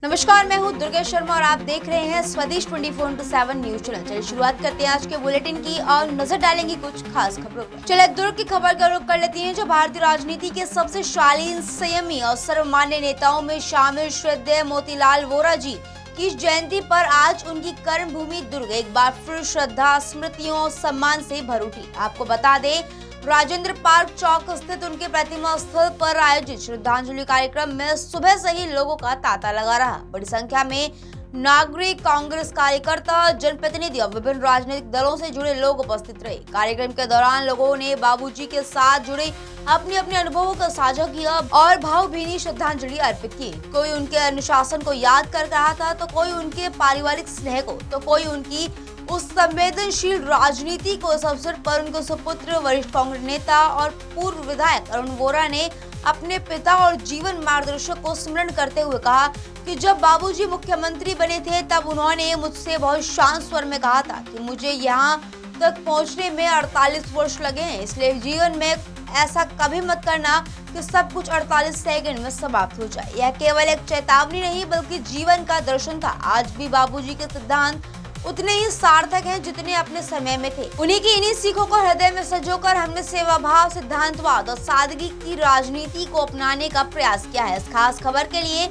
नमस्कार, मैं हूं दुर्गा शर्मा और आप देख रहे हैं स्वदेश 24/7 न्यूज चैनल। चलिए शुरुआत करते हैं आज के बुलेटिन की और नजर डालेंगे कुछ खास खबरों पर। चलिए दुर्ग की खबर का रुख कर लेते हैं, जो भारतीय राजनीति के सबसे शालीन, संयमी और सर्वमान्य नेताओं में शामिल श्रद्धेय मोतीलाल वोरा जी की जयंती पर आज उनकी कर्म भूमि दुर्ग एक बार फिर श्रद्धा, स्मृतियों और सम्मान से भर उठी। आपको बता दें, राजेंद्र पार्क चौक स्थित उनके प्रतिमा स्थल पर आयोजित श्रद्धांजलि कार्यक्रम में सुबह से ही लोगों का तांता लगा रहा। बड़ी संख्या में नागरिक, कांग्रेस कार्यकर्ता, जनप्रतिनिधि और विभिन्न राजनीतिक दलों से जुड़े लोग उपस्थित रहे। कार्यक्रम के दौरान लोगों ने बाबूजी के साथ जुड़े अपने अपने अनुभवों को साझा किया और भावभीनी श्रद्धांजलि अर्पित की। कोई उनके अनुशासन को याद कर रहा था, तो कोई उनके पारिवारिक स्नेह को, तो कोई उनकी उस संवेदनशील राजनीति को। इस अवसर पर उनके सुपुत्र, वरिष्ठ कांग्रेस नेता और पूर्व विधायक अरुण वोरा ने अपने पिता और जीवन मार्गदर्शक को स्मरण करते हुए कहा कि जब बाबूजी मुख्यमंत्री बने थे, तब उन्होंने मुझसे बहुत शांत स्वर में कहा था कि मुझे यहाँ तक पहुँचने में 48 वर्ष लगे हैं, इसलिए जीवन में ऐसा कभी मत करना कि सब कुछ 48 सेकंड में समाप्त हो जाए। यह केवल एक चेतावनी नहीं, बल्कि जीवन का दर्शन था। आज भी बाबूजी के सिद्धांत उतने ही सार्थक हैं जितने अपने समय में थे। उन्हीं की इन्हीं सीखों को हृदय में संजोकर हमने सेवा भाव, सिद्धांतवाद और सादगी की राजनीति को अपनाने का प्रयास किया है। इस खास खबर के लिए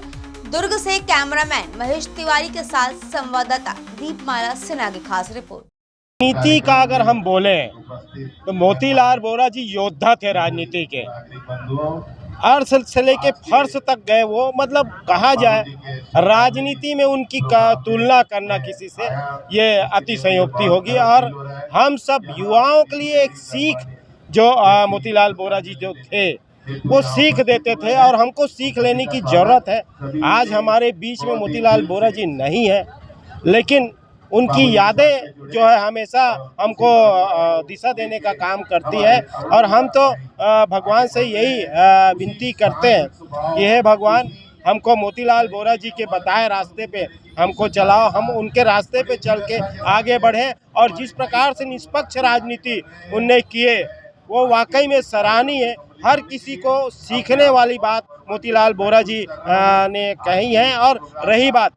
दुर्ग से कैमरामैन महेश तिवारी के साथ संवाददाता दीपमाला सिन्हा की खास रिपोर्ट। राजनीति का अगर हम बोले तो मोतीलाल वोरा जी योद्धा थे राजनीति के। अर्श से लेके फर्श तक गए वो, मतलब कहा जाए राजनीति में उनकी तुलना करना किसी से ये अतिशयोक्ति होगी। और हम सब युवाओं के लिए एक सीख जो मोतीलाल वोरा जी जो थे वो सीख देते थे, और हमको सीख लेने की ज़रूरत है। आज हमारे बीच में मोतीलाल वोरा जी नहीं है, लेकिन उनकी यादें जो है हमेशा हमको दिशा देने का काम करती है। और हम तो भगवान से यही विनती करते हैं कि हे भगवान, हमको मोतीलाल वोरा जी के बताए रास्ते पे हमको चलाओ, हम उनके रास्ते पे चल के आगे बढ़ें। और जिस प्रकार से निष्पक्ष राजनीति उनने किए वो वाकई में सराहनीय है। हर किसी को सीखने वाली बात मोतीलाल वोरा जी ने कही है। और रही बात,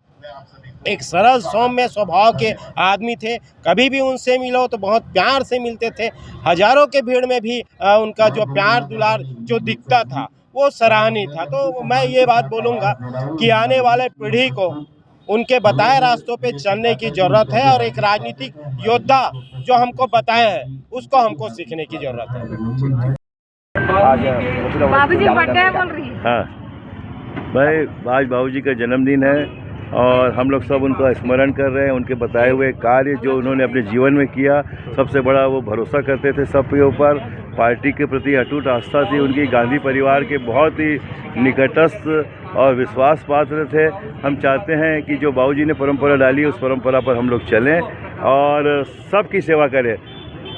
एक सरल सौम्य स्वभाव के आदमी थे। कभी भी उनसे मिलो तो बहुत प्यार से मिलते थे। हजारों के भीड़ में भी उनका जो प्यार दुलार जो दिखता था वो सराहनीय था। तो मैं ये बात बोलूँगा कि आने वाले पीढ़ी को उनके बताए रास्तों पे चलने की ज़रूरत है, और एक राजनीतिक योद्धा जो हमको बताए हैं उसको हमको सीखने की ज़रूरत है। बाबूजी बर्थडे बोल रही है। हाँ भाई, आज बाबूजी का जन्मदिन है और हम लोग सब उनका स्मरण कर रहे हैं। उनके बताए हुए कार्य जो उन्होंने अपने जीवन में किया, सबसे बड़ा वो भरोसा करते थे सबके ऊपर। पार्टी के प्रति अटूट आस्था थी उनकी। गांधी परिवार के बहुत ही निकटस्थ और विश्वास पात्र थे। हम चाहते हैं कि जो बाबूजी ने परंपरा डाली उस परंपरा पर हम लोग चलें और सबकी सेवा करें।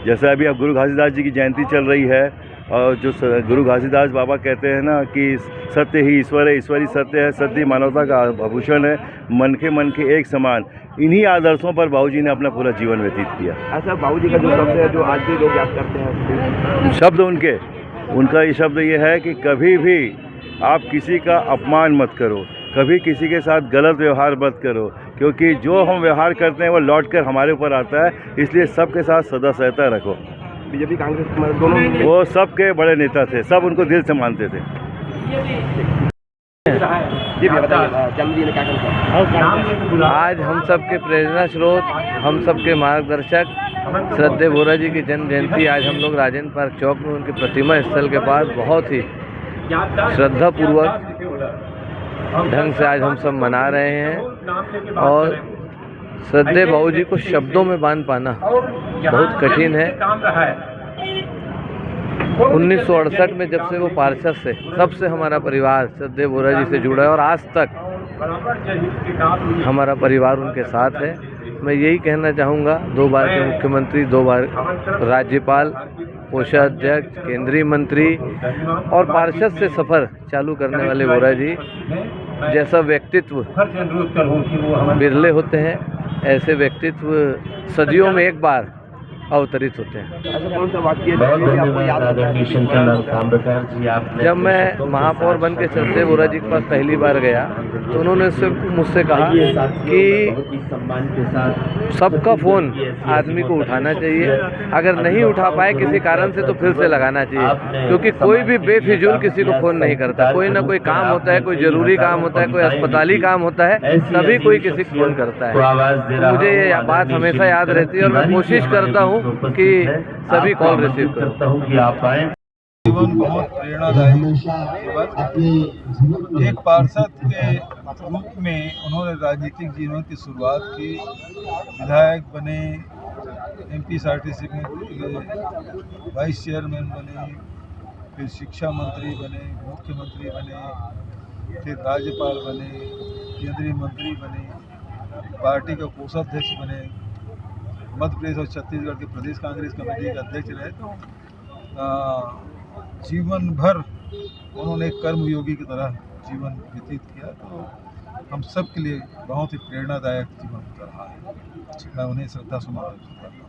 जैसे अभी अब गुरु घासीदास जी की जयंती चल रही है, और जो गुरु घासीदास बाबा कहते हैं ना कि सत्य ही ईश्वर है, ईश्वर ही सत्य है, सत्य मानवता का आभूषण है, मन के एक समान। इन्हीं आदर्शों पर बाबूजी ने अपना पूरा जीवन व्यतीत किया। ऐसा बाबूजी का जो शब्द है जो आज भी लोग याद करते हैं, शब्द उनका ये शब्द ये है कि कभी भी आप किसी का अपमान मत करो, कभी किसी के साथ गलत व्यवहार मत करो, क्योंकि जो हम व्यवहार करते हैं वो लौट कर हमारे ऊपर आता है। इसलिए सबके साथ सदा सहता रखो। बीजेपी कांग्रेस दोनों वो सबके बड़े नेता थे, सब उनको दिल से मानते थे। जन्मदिन क्या करते? आज हम सबके प्रेरणा स्रोत, हम सबके मार्गदर्शक श्रद्धेय वोरा जी की जन्म जयंती आज हम लोग राजेंद्र पार्क चौक में उनके प्रतिमा स्थल के पास बहुत ही श्रद्धापूर्वक ढंग से आज हम सब मना रहे हैं। और श्रद्धेय बाबूजी को शब्दों में बांध पाना बहुत कठिन है। 1968 में जब से वो पार्षद से, तब से हमारा परिवार श्रद्धेय वोरा जी से जुड़ा है और आज तक हमारा परिवार उनके साथ है। मैं यही कहना चाहूँगा, 2 बार के मुख्यमंत्री, 2 बार राज्यपाल, कोषाध्यक्ष, केंद्रीय मंत्री और पार्षद से सफ़र चालू करने वाले वोरा जी जैसा व्यक्तित्व बिरले होते हैं। ऐसे व्यक्तित्व सदियों में एक बार अवतरित होते हैं। ऐसा कौन सा वाक्य है जो आपको याद आता है? जब मैं महापौर बन के सचदेव बोरा जी के पास पहली बार गया तो उन्होंने मुझसे कहा कि सबका फ़ोन आदमी को उठाना चाहिए, अगर नहीं उठा पाए किसी कारण से तो फिर से लगाना चाहिए, क्योंकि कोई भी बेफिजूल किसी को फ़ोन नहीं करता। कोई ना कोई काम होता है, कोई ज़रूरी काम होता है, कोई अस्पताली काम होता है, तभी कोई किसी को फ़ोन करता है। तो मुझे ये बात हमेशा याद रहती है और मैं कोशिश करता हूँ कि सभी कॉल रिसीव करूँ। जीवन बहुत प्रेरणादायी जीवन। एक पार्षद के रूप में उन्होंने राजनीतिक जीवन की शुरुआत की, विधायक बने, एमपीएसआरटीसी में वाइस चेयरमैन बने, फिर शिक्षा मंत्री बने, मुख्यमंत्री बने, फिर राज्यपाल बने, केंद्रीय मंत्री बने, पार्टी का कोषाध्यक्ष बने, मध्य प्रदेश और छत्तीसगढ़ के प्रदेश कांग्रेस कमेटी के अध्यक्ष रहे। तो जीवन भर उन्होंने कर्मयोगी की तरह जीवन व्यतीत किया। तो हम सब के लिए बहुत ही प्रेरणादायक जीवन रहा है। मैं उन्हें श्रद्धा सुमन करता हूँ।